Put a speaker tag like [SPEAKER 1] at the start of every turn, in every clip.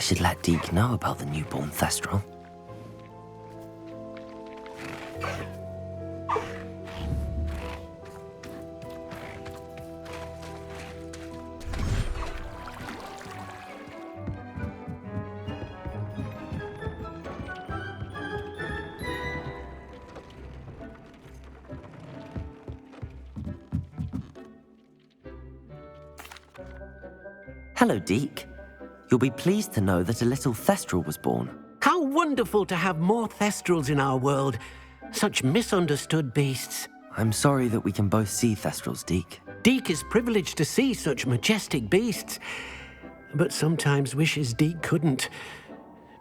[SPEAKER 1] should let Deke know about the newborn Thestral. Hello, Deke. You'll be pleased to know that a little Thestral was born.
[SPEAKER 2] How wonderful to have more Thestrals in our world. Such misunderstood beasts.
[SPEAKER 1] I'm sorry that we can both see Thestrals, Deke.
[SPEAKER 2] Deke is privileged to see such majestic beasts, but sometimes wishes Deke couldn't.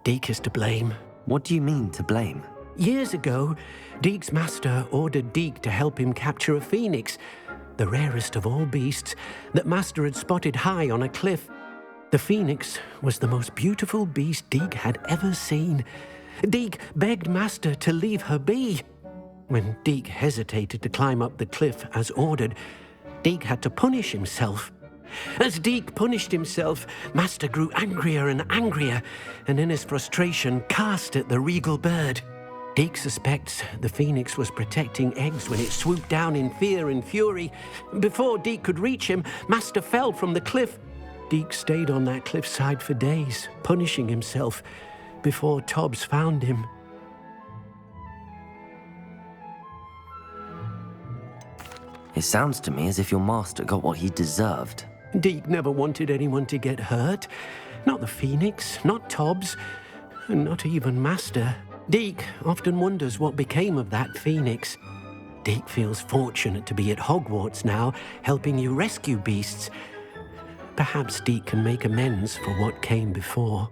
[SPEAKER 2] Deke is to blame.
[SPEAKER 1] What do you mean, to blame?
[SPEAKER 2] Years ago, Deke's master ordered Deke to help him capture a phoenix, the rarest of all beasts, that Master had spotted high on a cliff. The phoenix was the most beautiful beast Deke had ever seen. Deke begged Master to leave her be. When Deke hesitated to climb up the cliff as ordered, Deke had to punish himself. As Deke punished himself, Master grew angrier and angrier, and in his frustration cast at the regal bird. Deke suspects the phoenix was protecting eggs when it swooped down in fear and fury. Before Deke could reach him, Master fell from the cliff. Deke stayed on that cliffside for days, punishing himself, before Tobbs found him.
[SPEAKER 1] It sounds to me as if your master got what he deserved.
[SPEAKER 2] Deke never wanted anyone to get hurt. Not the phoenix, not Tobbs, and not even Master. Deke often wonders what became of that phoenix. Deke feels fortunate to be at Hogwarts now, helping you rescue beasts. Perhaps Deke can make amends for what came before.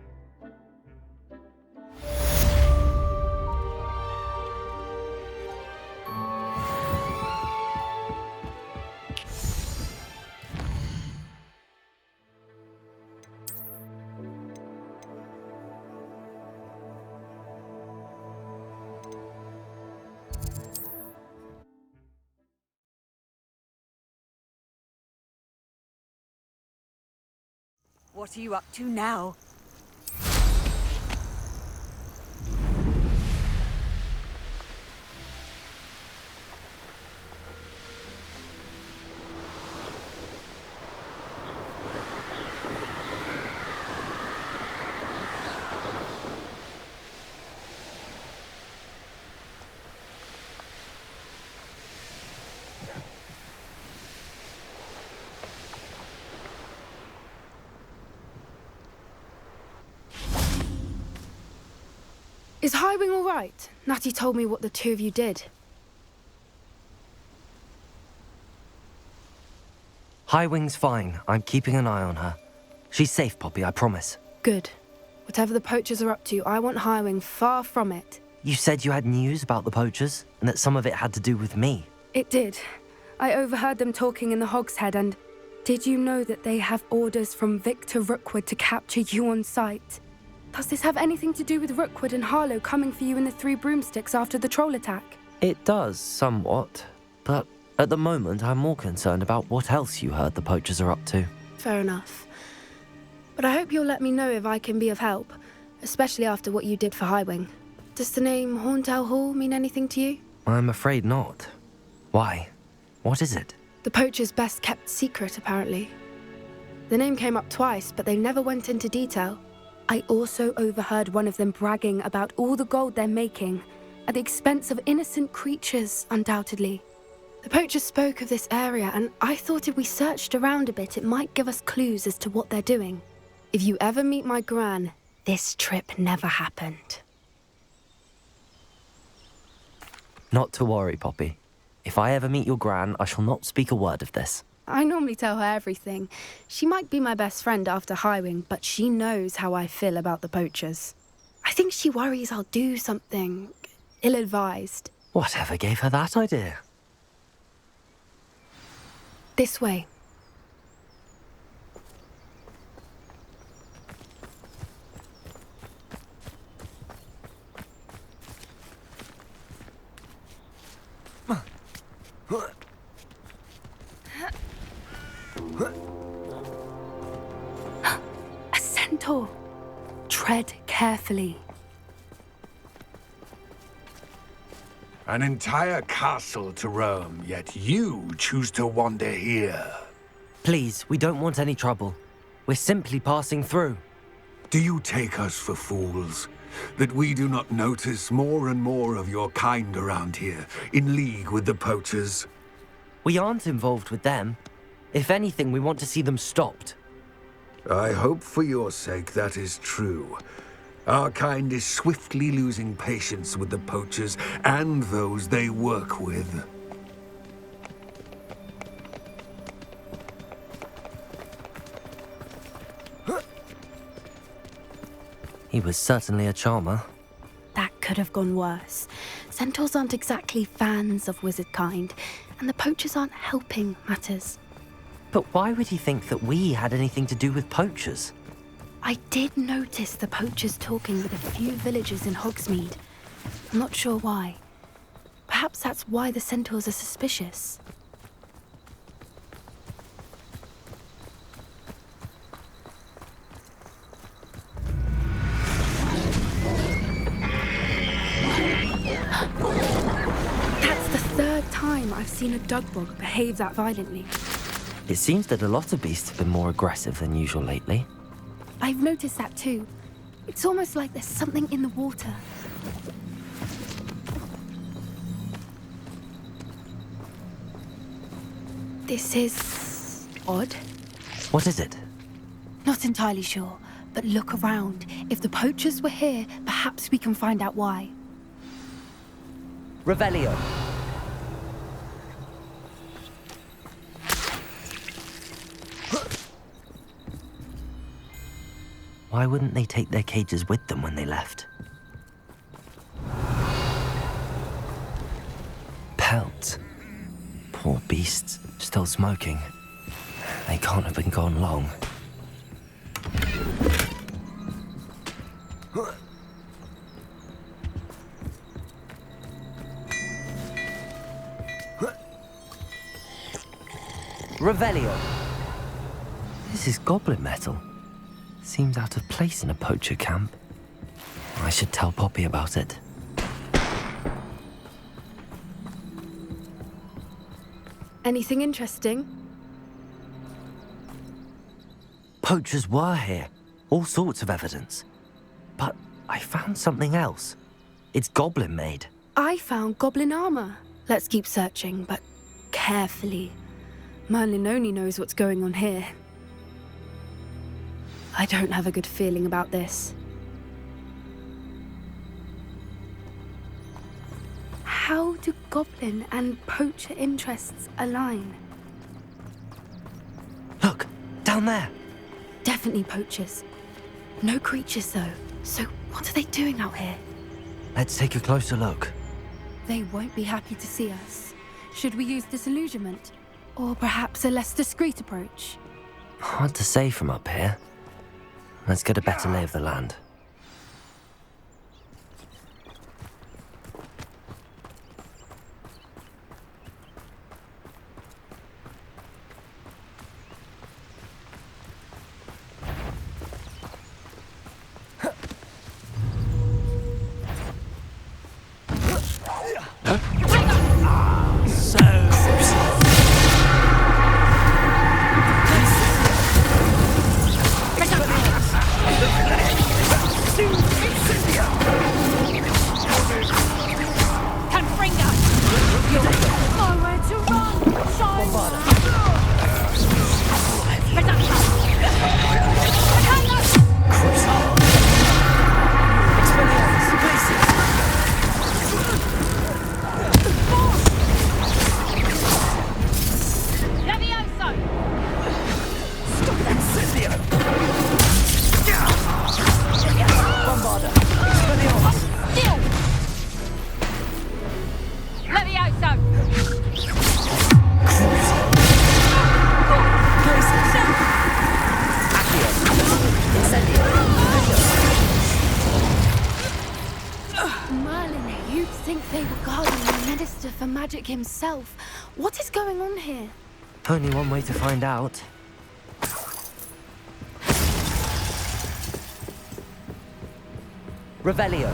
[SPEAKER 3] What are you up to now?
[SPEAKER 4] Is Highwing all right? Natty told me what the two of you did.
[SPEAKER 1] Highwing's fine. I'm keeping an eye on her. She's safe, Poppi, I promise.
[SPEAKER 4] Good. Whatever the poachers are up to, I want Highwing far from it.
[SPEAKER 1] You said you had news about the poachers, and that some of it had to do with me.
[SPEAKER 4] It did. I overheard them talking in the Hogshead, and did you know that they have orders from Victor Rookwood to capture you on sight? Does this have anything to do with Rookwood and Harlow coming for you in the Three Broomsticks after the troll attack?
[SPEAKER 1] It does, somewhat. But at the moment, I'm more concerned about what else you heard the poachers are up to.
[SPEAKER 4] Fair enough. But I hope you'll let me know if I can be of help, especially after what you did for Highwing. Does the name Horntown Hall mean anything to you?
[SPEAKER 1] I'm afraid not. Why? What is it?
[SPEAKER 4] The poachers' best kept secret, apparently. The name came up twice, but they never went into detail. I also overheard one of them bragging about all the gold they're making, at the expense of innocent creatures, undoubtedly. The poachers spoke of this area, and I thought if we searched around a bit, it might give us clues as to what they're doing. If you ever meet my gran, this trip never happened.
[SPEAKER 1] Not to worry, Poppi. If I ever meet your gran, I shall not speak a word of this.
[SPEAKER 4] I normally tell her everything. She might be my best friend after Highwing, but she knows how I feel about the poachers. I think she worries I'll do something ill-advised.
[SPEAKER 1] Whatever gave her that idea?
[SPEAKER 4] This way. A centaur. Tread carefully.
[SPEAKER 3] An entire castle to roam, yet you choose to wander here.
[SPEAKER 1] Please, we don't want any trouble. We're simply passing through.
[SPEAKER 3] Do you take us for fools? That we do not notice more and more of your kind around here, in league with the poachers?
[SPEAKER 1] We aren't involved with them. If anything, we want to see them stopped.
[SPEAKER 3] I hope for your sake that is true. Our kind is swiftly losing patience with the poachers and those they work with.
[SPEAKER 1] He was certainly a charmer.
[SPEAKER 4] That could have gone worse. Centaurs aren't exactly fans of wizard kind, and the poachers aren't helping matters.
[SPEAKER 1] But why would he think that we had anything to do with poachers?
[SPEAKER 4] I did notice the poachers talking with a few villagers in Hogsmeade. I'm not sure why. Perhaps that's why the centaurs are suspicious. That's the third time I've seen a dugbog behave that violently.
[SPEAKER 1] It seems that a lot of beasts have been more aggressive than usual lately.
[SPEAKER 4] I've noticed that too. It's almost like there's something in the water. This is odd.
[SPEAKER 1] What is it?
[SPEAKER 4] Not entirely sure, but look around. If the poachers were here, perhaps we can find out why.
[SPEAKER 1] Revelio. Why wouldn't they take their cages with them when they left? Pelts. Poor beasts, still smoking. They can't have been gone long. Revelio. This is goblin metal. Seems out of place in a poacher camp. I should tell Poppy about it.
[SPEAKER 4] Anything interesting?
[SPEAKER 1] Poachers were here. All sorts of evidence. But I found something else. It's goblin made.
[SPEAKER 4] I found goblin armor. Let's keep searching, but carefully. Merlin only knows what's going on here. I don't have a good feeling about this. How do goblin and poacher interests align?
[SPEAKER 1] Look, down there.
[SPEAKER 4] Definitely poachers. No creatures though. So what are they doing out here?
[SPEAKER 1] Let's take a closer look.
[SPEAKER 4] They won't be happy to see us. Should we use disillusionment? Or perhaps a less discreet approach?
[SPEAKER 1] Hard to say from up here. Let's get a better lay of the land.
[SPEAKER 4] Himself. What is going on here?
[SPEAKER 1] Only one way to find out. Revelio.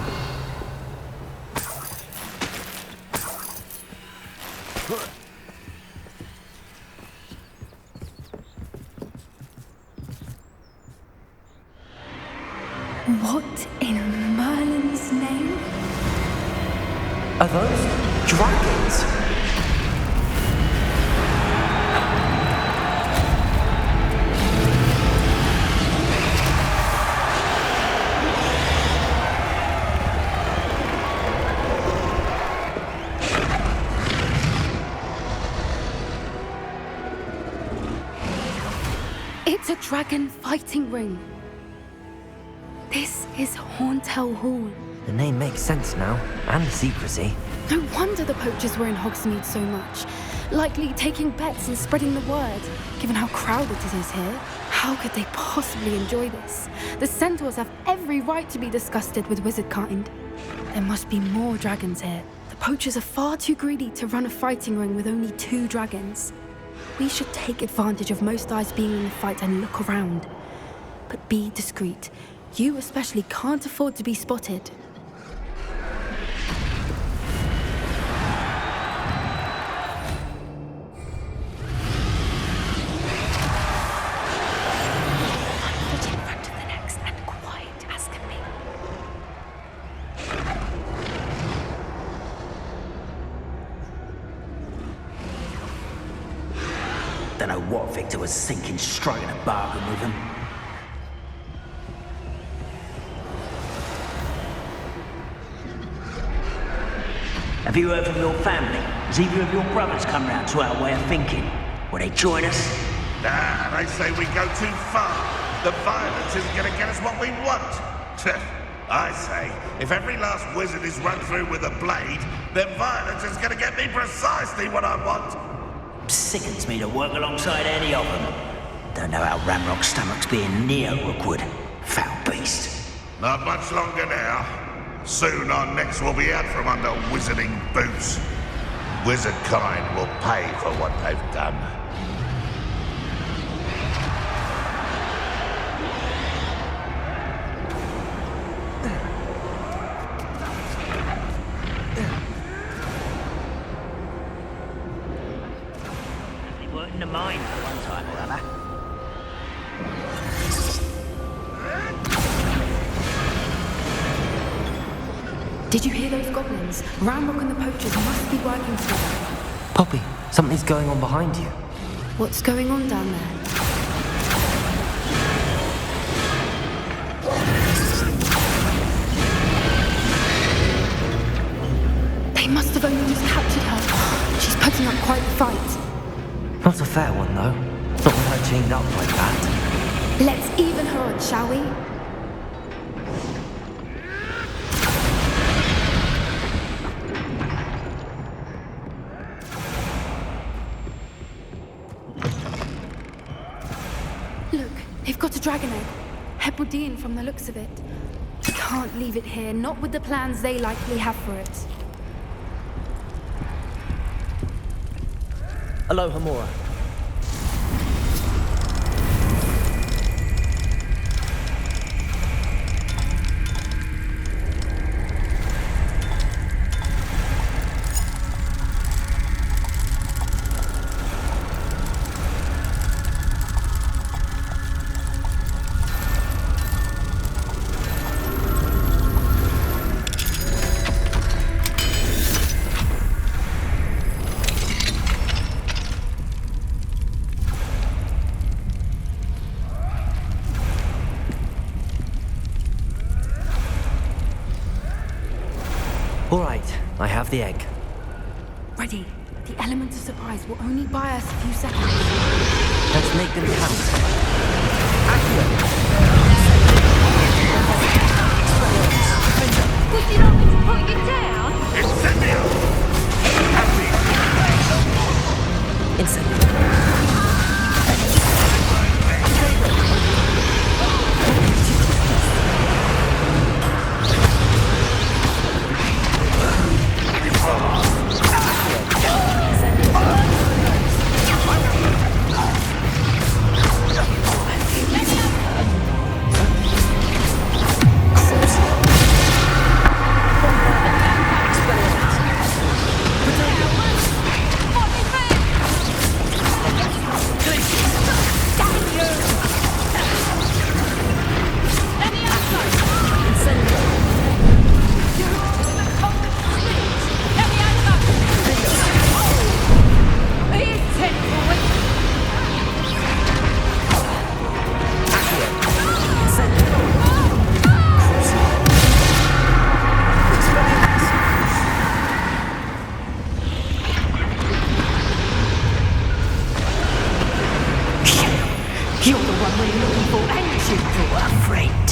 [SPEAKER 4] What in Merlin's name?
[SPEAKER 1] Are those dragons?
[SPEAKER 4] It's a dragon fighting ring. This is Hauntel Hall.
[SPEAKER 1] The name makes sense now, and the secrecy.
[SPEAKER 4] No wonder the poachers were in Hogsmeade so much. Likely taking bets and spreading the word, given how crowded it is here. How could they possibly enjoy this? The centaurs have every right to be disgusted with wizard kind. There must be more dragons here. The poachers are far too greedy to run a fighting ring with only 2 dragons. We should take advantage of most eyes being in the fight and look around. But be discreet. You especially can't afford to be spotted.
[SPEAKER 5] Don't know what Victor was thinking, striking a bargain with him. Have you heard from your family? Has either of your brothers come round to our way of thinking? Will they join us?
[SPEAKER 6] Nah, they say we go too far. The violence isn't gonna get us what we want. I say, if every last wizard is run through with a blade, then violence is gonna get me precisely what I want.
[SPEAKER 5] Sickens me to work alongside any of them. Don't know how Ramrock's stomach's being near Rookwood. Foul beast.
[SPEAKER 6] Not much longer now. Soon our necks will be out from under wizarding boots. Wizard kind will pay for what they've done.
[SPEAKER 5] They were in the mine at one time or other.
[SPEAKER 4] Did you hear those goblins? Ramrock and the poachers must be working together.
[SPEAKER 1] Poppy, something's going on behind you.
[SPEAKER 4] What's going on down there? They must have only just captured her. She's putting up quite the fight.
[SPEAKER 1] Not a fair one, though. Not with her chained up like that.
[SPEAKER 4] Let's even her on, shall we? Look, they've got a dragon egg. Hebridean from the looks of it. We can't leave it here, not with the plans they likely have for it.
[SPEAKER 1] Aloha, Mora. All right, I have the egg.
[SPEAKER 4] Ready. The element of surprise will only buy us a few seconds.
[SPEAKER 1] Let's make them count.
[SPEAKER 7] Would you like me to put you down?
[SPEAKER 6] Incendio!
[SPEAKER 1] Incendio.
[SPEAKER 8] You're the one we're looking for, ain't you, poor friend?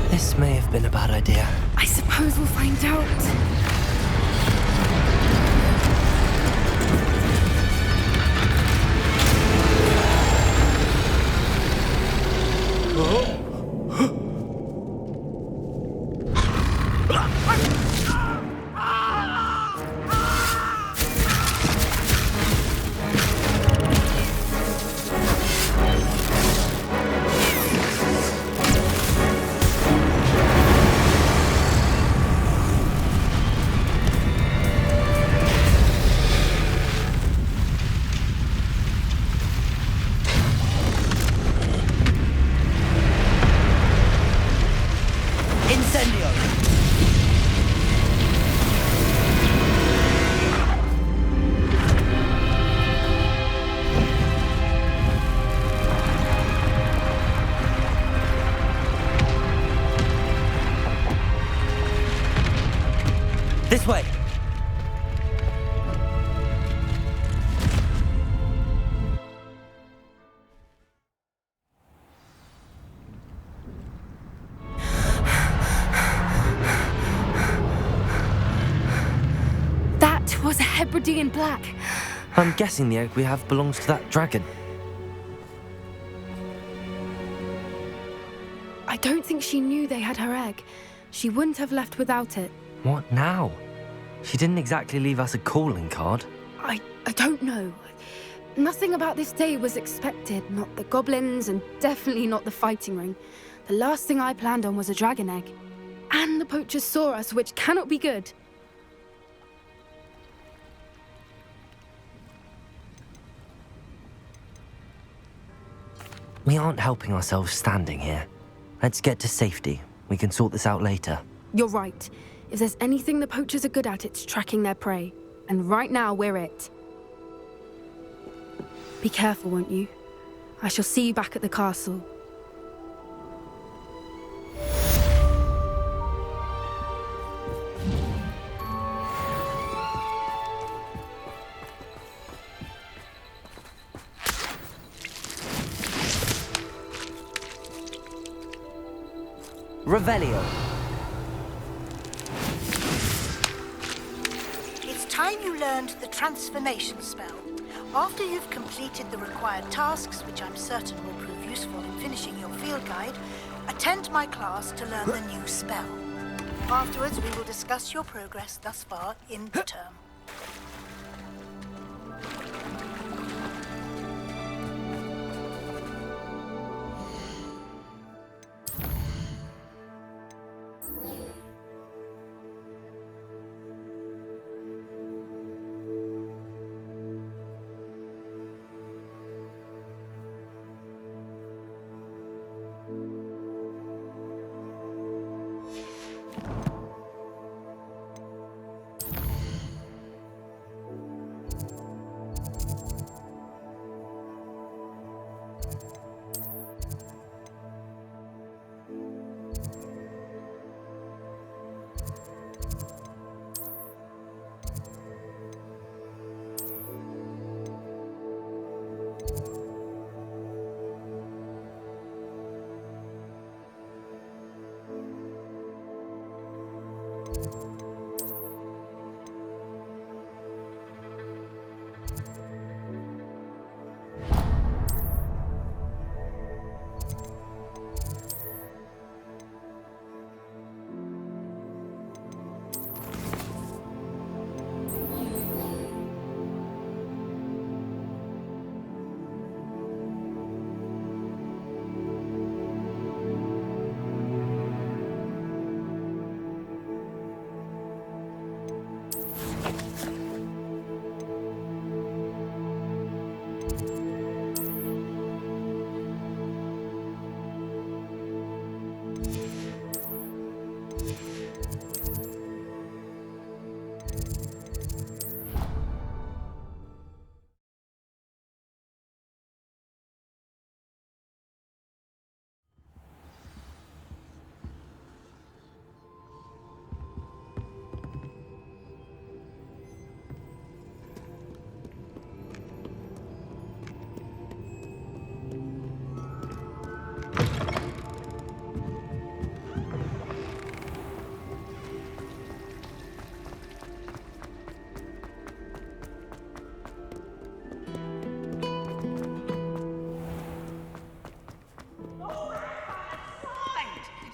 [SPEAKER 1] This may have been a bad idea.
[SPEAKER 4] I suppose we'll find out.
[SPEAKER 1] This way!
[SPEAKER 4] That was a Hebridean black.
[SPEAKER 1] I'm guessing the egg we have belongs to that dragon.
[SPEAKER 4] I don't think she knew they had her egg. She wouldn't have left without it.
[SPEAKER 1] What now? She didn't exactly leave us a calling card.
[SPEAKER 4] I don't know. Nothing about this day was expected. Not the goblins, and definitely not the fighting ring. The last thing I planned on was a dragon egg. And the poachers saw us, which cannot be good.
[SPEAKER 1] We aren't helping ourselves standing here. Let's get to safety. We can sort this out later.
[SPEAKER 4] You're right. If there's anything the poachers are good at, it's tracking their prey. And right now, we're it. Be careful, won't you? I shall see you back at the castle.
[SPEAKER 1] Revelio.
[SPEAKER 9] It's time you learned the transformation spell. After you've completed the required tasks, which I'm certain will prove useful in finishing your field guide, attend my class to learn the new spell. Afterwards, we will discuss your progress thus far in the term.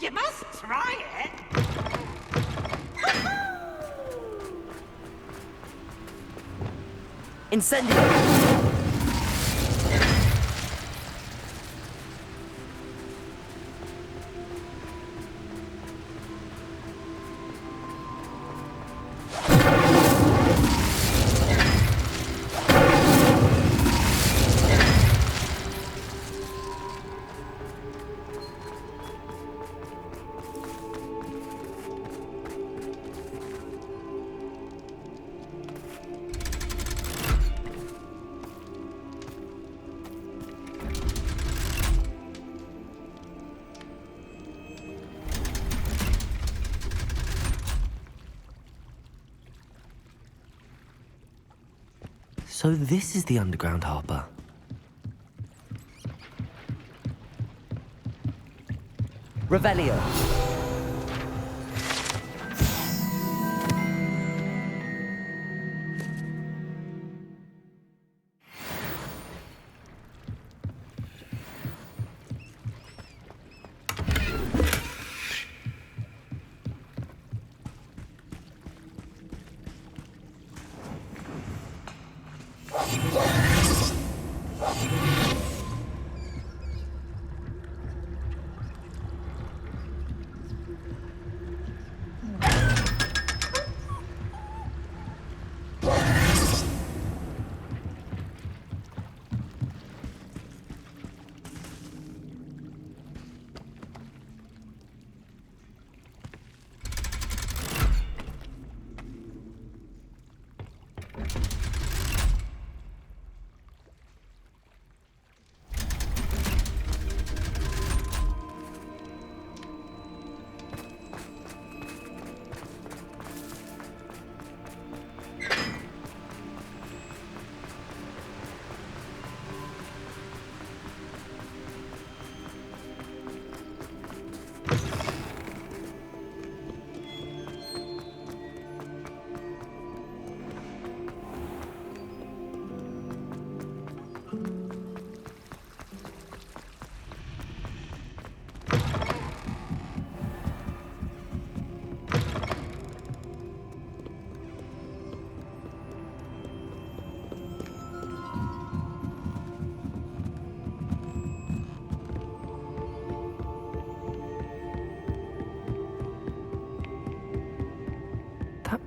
[SPEAKER 8] You must try it.
[SPEAKER 1] Incendio. So this is the underground harbour. Revelio.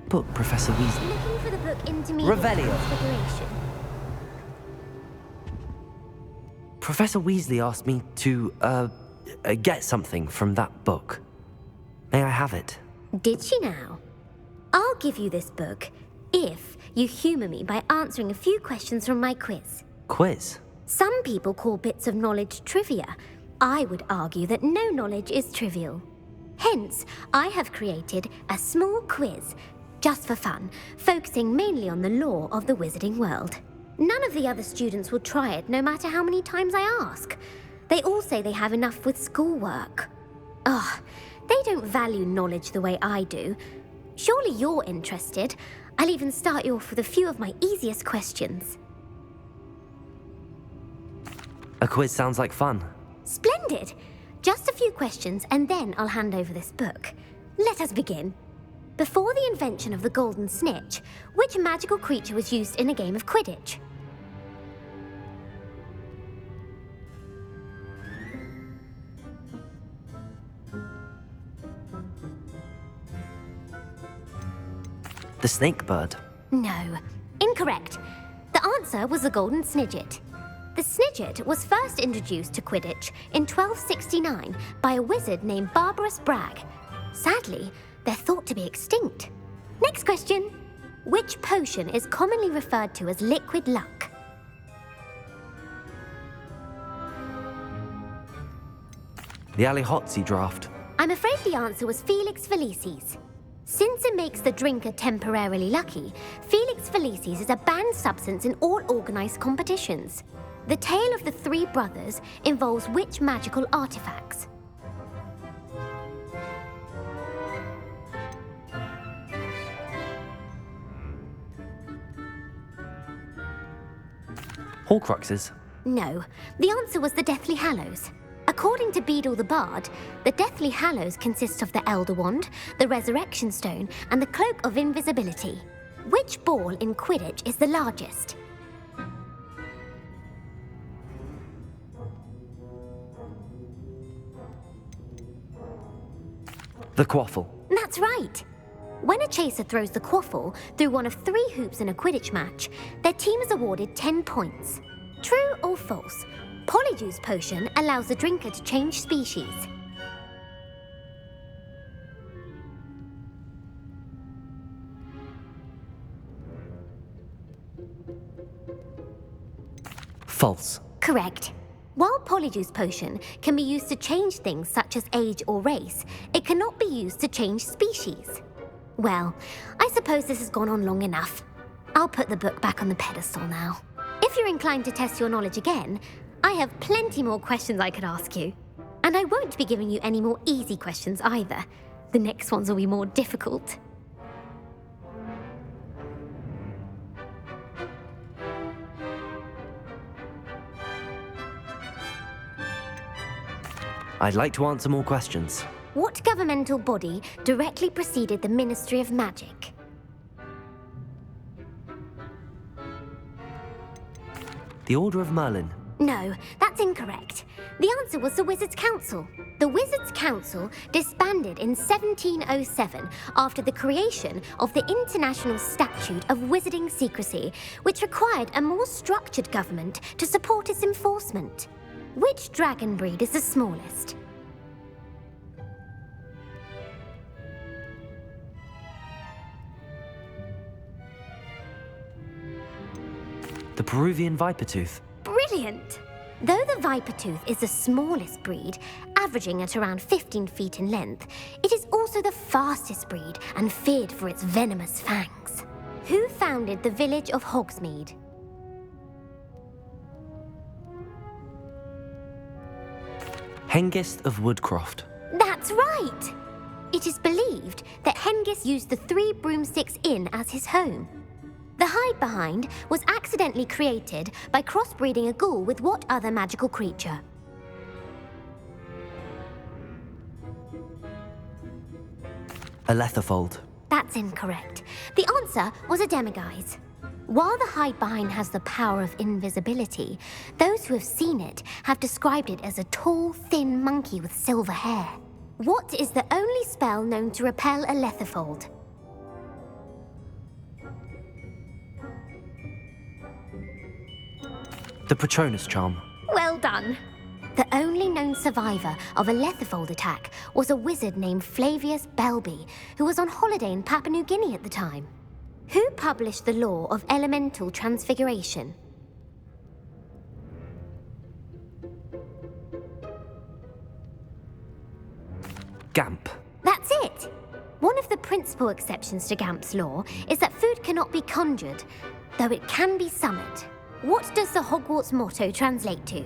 [SPEAKER 1] book Professor Weasley?
[SPEAKER 7] Looking for the book Intermediate
[SPEAKER 1] Revelio.
[SPEAKER 7] Transfiguration.
[SPEAKER 1] Professor Weasley asked me to, get something from that book. May I have it?
[SPEAKER 7] Did she now? I'll give you this book if you humour me by answering a few questions from my quiz.
[SPEAKER 1] Quiz?
[SPEAKER 7] Some people call bits of knowledge trivia. I would argue that no knowledge is trivial. Hence, I have created a small quiz, just for fun, focusing mainly on the lore of the wizarding world. None of the other students will try it, no matter how many times I ask. They all say they have enough with schoolwork. Ugh, they don't value knowledge the way I do. Surely you're interested. I'll even start you off with a few of my easiest questions.
[SPEAKER 1] A quiz sounds like fun.
[SPEAKER 7] Splendid! Just a few questions and then I'll hand over this book. Let us begin. Before the invention of the golden snitch, which magical creature was used in a game of Quidditch?
[SPEAKER 1] The snake bird.
[SPEAKER 7] No, incorrect. The answer was the golden snidget. The snidget was first introduced to Quidditch in 1269 by a wizard named Barbarous Bragg. Sadly, they're thought to be extinct. Next question. Which potion is commonly referred to as liquid luck?
[SPEAKER 1] The Allihotzi draft.
[SPEAKER 7] I'm afraid the answer was Felix Felicis. Since it makes the drinker temporarily lucky, Felix Felicis is a banned substance in all organised competitions. The tale of the three brothers involves which magical artifacts?
[SPEAKER 1] Horcruxes.
[SPEAKER 7] No, the answer was the Deathly Hallows. According to Beedle the Bard, the Deathly Hallows consists of the Elder Wand, the Resurrection Stone, and the Cloak of Invisibility. Which ball in Quidditch is the largest?
[SPEAKER 1] The quaffle.
[SPEAKER 7] That's right. When a chaser throws the quaffle through one of 3 hoops in a Quidditch match, their team is awarded 10 points. True or false? Polyjuice potion allows the drinker to change species.
[SPEAKER 1] False.
[SPEAKER 7] Correct. While Polyjuice potion can be used to change things such as age or race, it cannot be used to change species. Well, I suppose this has gone on long enough. I'll put the book back on the pedestal now. If you're inclined to test your knowledge again, I have plenty more questions I could ask you. And I won't be giving you any more easy questions either. The next ones will be more difficult.
[SPEAKER 1] I'd like to answer more questions.
[SPEAKER 7] What governmental body directly preceded the Ministry of Magic?
[SPEAKER 1] The Order of Merlin.
[SPEAKER 7] No, that's incorrect. The answer was the Wizards' Council. The Wizards' Council disbanded in 1707 after the creation of the International Statute of Wizarding Secrecy, which required a more structured government to support its enforcement. Which dragon breed is the smallest?
[SPEAKER 1] The Peruvian Vipertooth.
[SPEAKER 7] Brilliant! Though the Vipertooth is the smallest breed, averaging at around 15 feet in length, it is also the fastest breed and feared for its venomous fangs. Who founded the village of Hogsmeade?
[SPEAKER 1] Hengist of Woodcroft.
[SPEAKER 7] That's right! It is believed that Hengist used the 3 Broomsticks Inn as his home. The hide-behind was accidentally created by crossbreeding a ghoul with what other magical creature?
[SPEAKER 1] A Letherfold.
[SPEAKER 7] That's incorrect. The answer was a demiguise. While the hide-behind has the power of invisibility, those who have seen it have described it as a tall, thin monkey with silver hair. What is the only spell known to repel a Letherfold?
[SPEAKER 1] The Patronus charm.
[SPEAKER 7] Well done. The only known survivor of a Lethifold attack was a wizard named Flavius Belby, who was on holiday in Papua New Guinea at the time. Who published the law of elemental transfiguration?
[SPEAKER 1] Gamp.
[SPEAKER 7] That's it! One of the principal exceptions to Gamp's law is that food cannot be conjured, though it can be summoned. What does the Hogwarts motto translate to?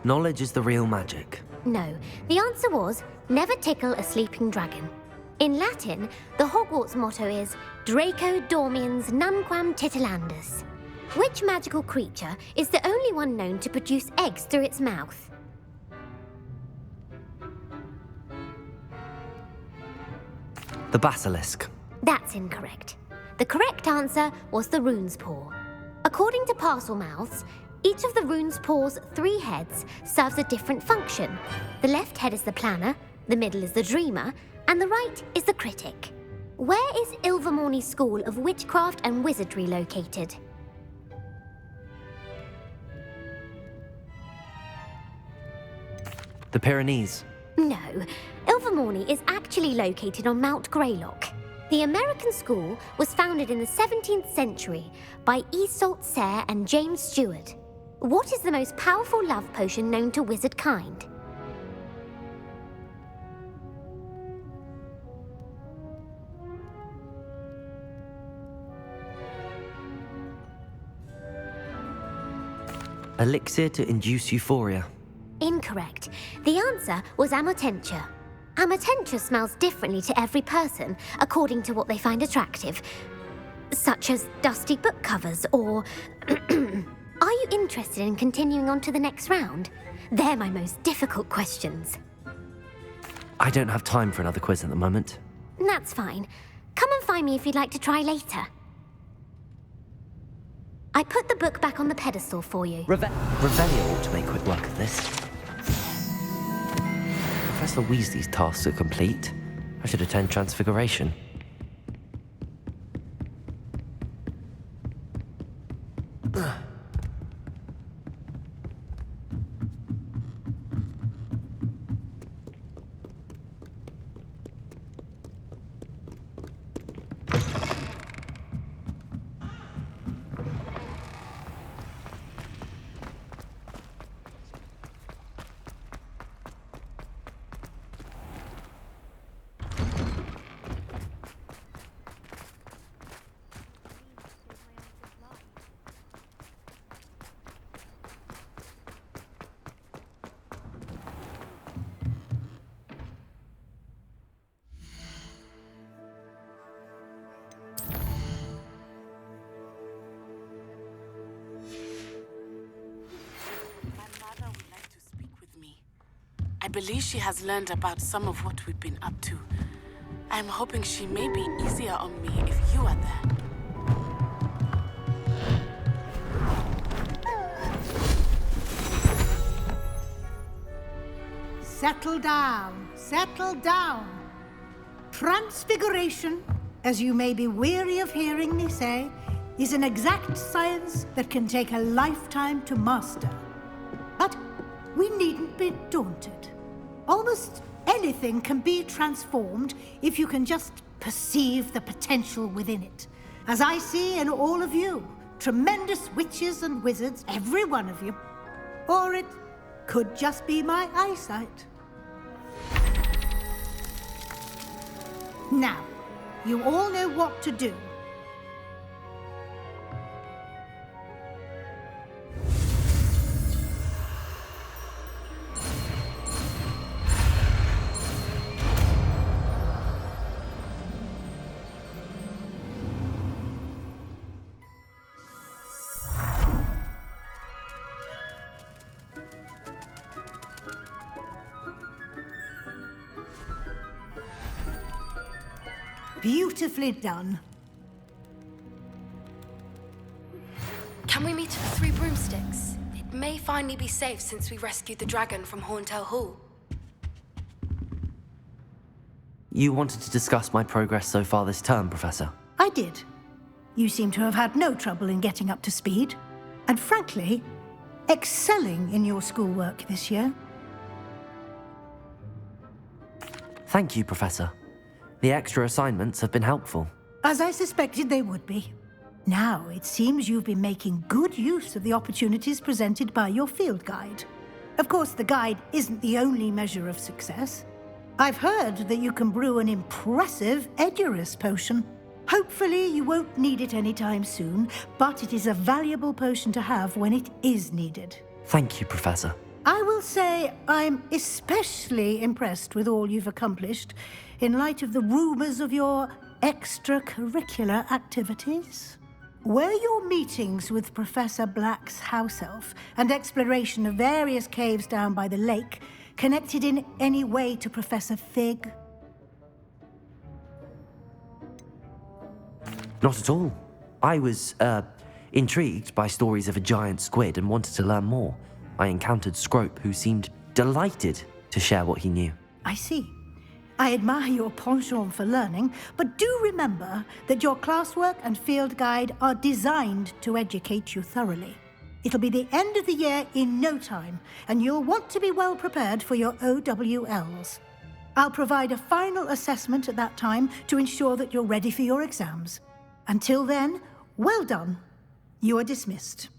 [SPEAKER 1] Knowledge is the real magic.
[SPEAKER 7] No, the answer was, never tickle a sleeping dragon. In Latin, the Hogwarts motto is Draco dormiens nunquam titilandus. Which magical creature is the only one known to produce eggs through its mouth?
[SPEAKER 1] The basilisk.
[SPEAKER 7] That's incorrect. The correct answer was the rune's paw. According to Parselmouths, each of the rune's paw's 3 heads serves a different function. The left head is the planner, the middle is the dreamer, and the right is the critic. Where is Ilvermorny's School of Witchcraft and Wizardry located?
[SPEAKER 1] The Pyrenees.
[SPEAKER 7] No, Ilvermorny is actually located on Mount Greylock. The American school was founded in the 17th century by Iseult Sayre and James Stewart. What is the most powerful love potion known to wizard kind?
[SPEAKER 1] Elixir to induce euphoria.
[SPEAKER 7] Incorrect. The answer was Amotentia. Amotentia smells differently to every person, according to what they find attractive, such as dusty book covers or... Are you interested in continuing on to the next round? They're my most difficult questions.
[SPEAKER 1] I don't have time for another quiz at the moment.
[SPEAKER 7] That's fine. Come and find me if you'd like to try later. I put the book back on the pedestal for you.
[SPEAKER 1] Revelio ought to make quick work of this. Professor Weasley's tasks are complete. I should attend Transfiguration.
[SPEAKER 10] I believe she has learned about some of what we've been up to. I'm hoping she may be easier on me if you are there.
[SPEAKER 9] Settle down, settle down. Transfiguration, as you may be weary of hearing me say, is an exact science that can take a lifetime to master. But we needn't be daunted. Almost anything can be transformed if you can just perceive the potential within it. As I see in all of you, tremendous witches and wizards, every one of you. Or it could just be my eyesight. Now, you all know what to do. Beautifully done.
[SPEAKER 4] Can we meet at the Three Broomsticks? It may finally be safe since we rescued the dragon from Horntail Hall.
[SPEAKER 1] You wanted to discuss my progress so far this term, Professor.
[SPEAKER 9] I did. You seem to have had no trouble in getting up to speed, and frankly, excelling in your schoolwork this year.
[SPEAKER 1] Thank you, Professor. The extra assignments have been helpful.
[SPEAKER 9] As I suspected they would be. Now, it seems you've been making good use of the opportunities presented by your field guide. Of course, the guide isn't the only measure of success. I've heard that you can brew an impressive Edurus potion. Hopefully, you won't need it anytime soon, but it is a valuable potion to have when it is needed.
[SPEAKER 1] Thank you, Professor.
[SPEAKER 9] I will say I'm especially impressed with all you've accomplished in light of the rumors of your extracurricular activities. Were your meetings with Professor Black's house elf and exploration of various caves down by the lake connected in any way to Professor Fig?
[SPEAKER 1] Not at all. I was, intrigued by stories of a giant squid and wanted to learn more. I encountered Scrope, who seemed delighted to share what he knew.
[SPEAKER 9] I see. I admire your penchant for learning, but do remember that your classwork and field guide are designed to educate you thoroughly. It'll be the end of the year in no time, and you'll want to be well prepared for your OWLs. I'll provide a final assessment at that time to ensure that you're ready for your exams. Until then, well done. You are dismissed.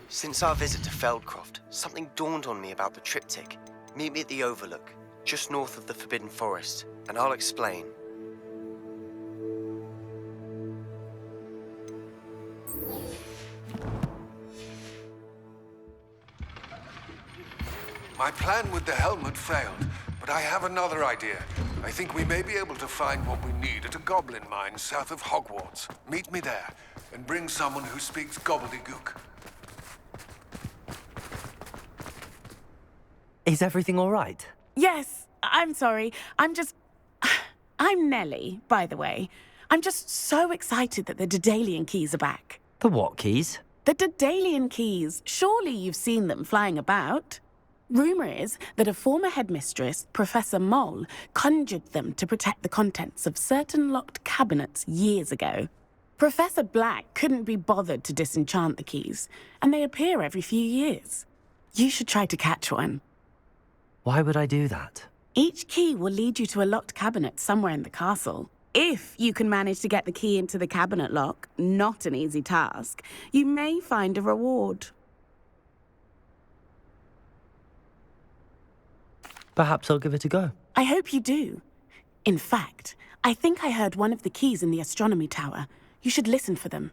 [SPEAKER 11] Since our visit to Feldcroft, something dawned on me about the triptych. Meet me at the Overlook, just north of the Forbidden Forest, and I'll explain.
[SPEAKER 3] My plan with the helmet failed, but I have another idea. I think we may be able to find what we need at a goblin mine south of Hogwarts. Meet me there, and bring someone who speaks gobbledygook.
[SPEAKER 1] Is everything all right?
[SPEAKER 10] Yes, I'm sorry. I'm Nellie, by the way. I'm just so excited that the Daedalian keys are back.
[SPEAKER 1] The what keys?
[SPEAKER 10] The Daedalian keys. Surely you've seen them flying about. Rumour is that a former headmistress, Professor Mole, conjured them to protect the contents of certain locked cabinets years ago. Professor Black couldn't be bothered to disenchant the keys, and they appear every few years. You should try to catch one.
[SPEAKER 1] Why would I do that?
[SPEAKER 10] Each key will lead you to a locked cabinet somewhere in the castle. If you can manage to get the key into the cabinet lock, not an easy task, you may find a reward.
[SPEAKER 1] Perhaps I'll give it a go.
[SPEAKER 10] I hope you do. In fact, I think I heard one of the keys in the astronomy tower. You should listen for them.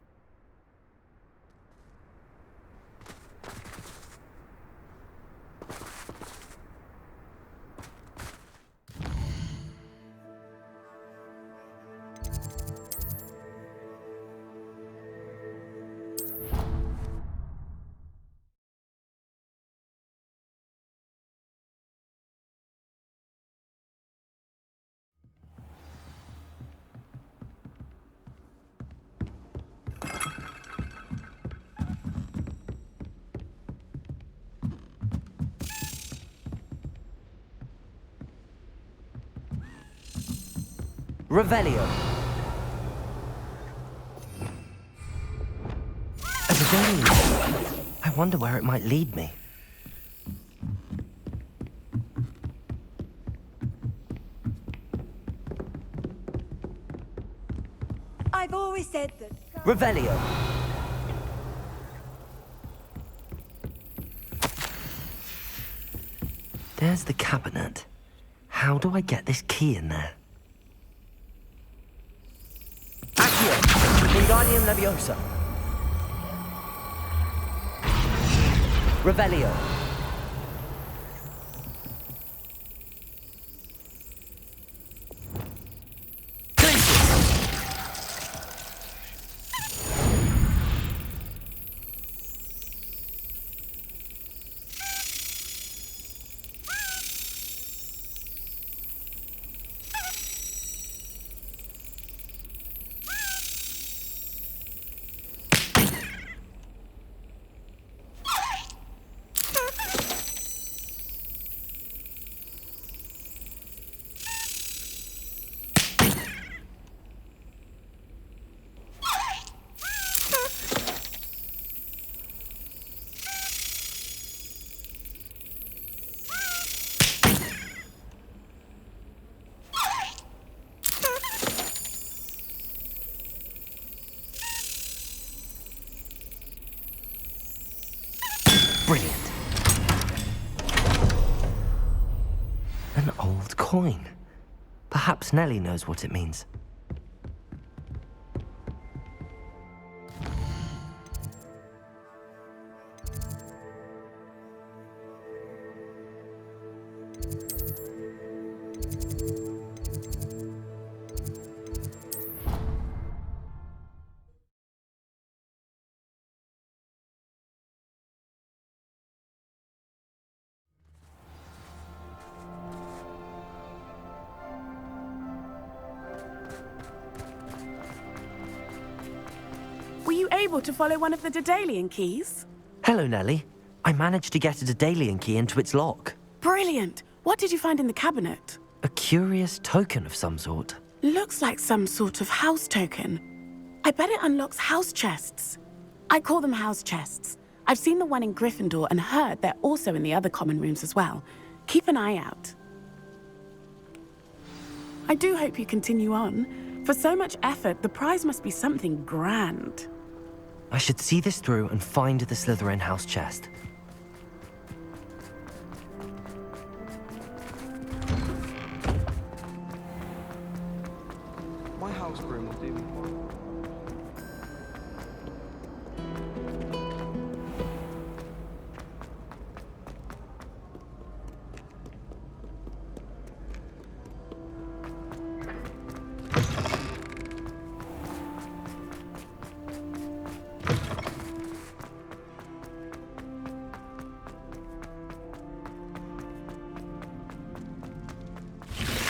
[SPEAKER 1] Revelio. A Daedalian. I wonder where it might lead me.
[SPEAKER 12] I've always said that...
[SPEAKER 1] Revelio. There's the cabinet. How do I get this key in there? Accio! Wingardium Leviosa. Revelio. Brilliant. An old coin. Perhaps Nellie knows what it means.
[SPEAKER 10] Were you able to follow one of the Daedalian keys?
[SPEAKER 1] Hello, Nellie. I managed to get a Daedalian key into its lock.
[SPEAKER 10] Brilliant! What did you find in the cabinet?
[SPEAKER 1] A curious token of some sort.
[SPEAKER 10] Looks like some sort of house token. I bet it unlocks house chests. I call them house chests. I've seen the one in Gryffindor and heard they're also in the other common rooms as well. Keep an eye out. I do hope you continue on. For so much effort, the prize must be something grand.
[SPEAKER 1] I should see this through and find the Slytherin house chest.
[SPEAKER 13] My house broom will do me.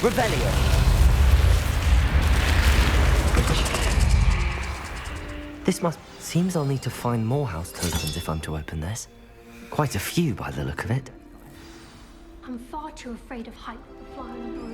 [SPEAKER 1] Revelio. This seems I'll need to find more house tokens if I'm to open this. Quite a few by the look of it.
[SPEAKER 14] I'm far too afraid of height to fly on a broom.